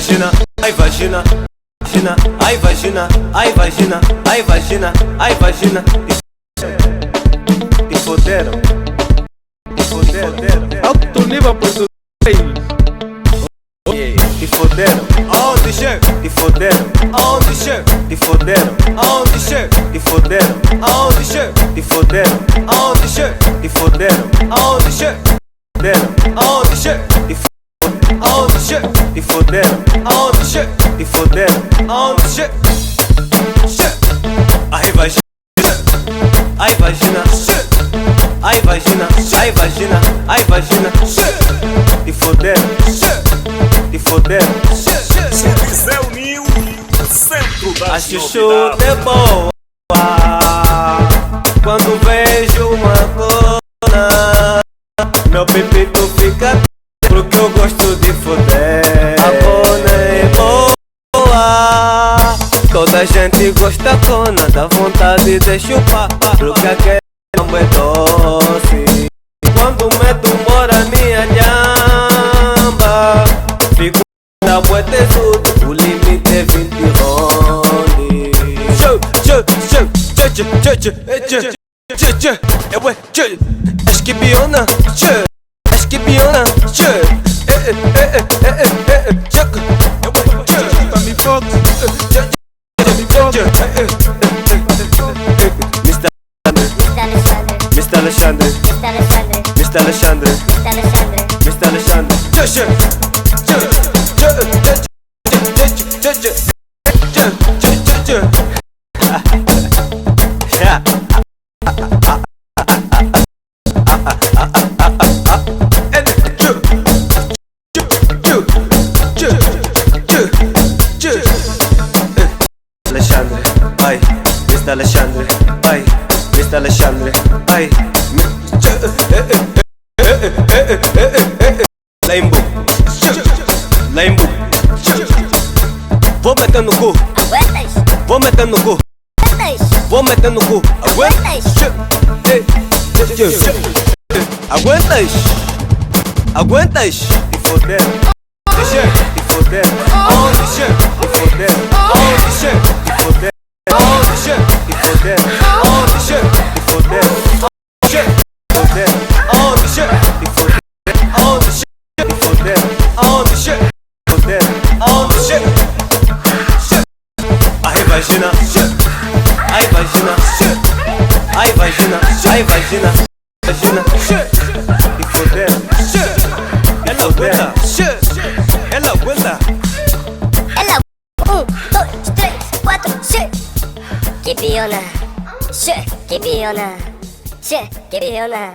vagina, ai vagina, vagina, ai vagina, ai vagina, ai vagina, ai vagina. Te foderam, te foderam. Alto nível português. Te foderam, aonde chega? Te foderam, aonde chega? Te foderam, aonde chega? Te foderam, aonde chega? Te foderam, aonde chega? Te foderam, aonde chega? Aonde chega? Te foderam, aonde chega? Te foderam, aonde chega? Te foderam, aonde chega? Ai vagina, ai vagina, ai vagina, ai vagina, ai vagina. Te foderam, te foderam. Gisele Nil, centro da A chuchu é boa quando vejo uma cona. Meu pepito fica porque eu gosto de foder. A cona é boa, toda gente gosta cona, dá vontade de chupar, porque aquele não é doce. Quando meto mora minha jamba, fico na boa tesudo, o limite é 20 ronde. Esquibiona, esquibiona, Tommy Fox. Mr. Alexandre, Mr. Alexandre, Mr. Alexandre. Alexandre, ai, Mr. Alexandre, ai, Mr. Alexandre, ai. Lembo, lembo. Vou meter no cu, Aguentas? vou meter no cu, Aguentas? vou meter no cu. Aguentas? Aguentas? Aguentas? Te foderam, te foderam, aonde chega? Te foderam, aonde chega? Te foderam, aonde chega? Te foderam, aonde chega? Te foderam, aonde chega? Te foderam, aonde chega? Te foderam, aonde chega? Te foderam, aonde chega? Ai vagina, ai vagina, ai vagina, ai vagina, vagina. Te foderam, ela aguenta, ela aguenta. Ela 1, 2, 3, 4, che. Que biona, che, que biona, che, que biona.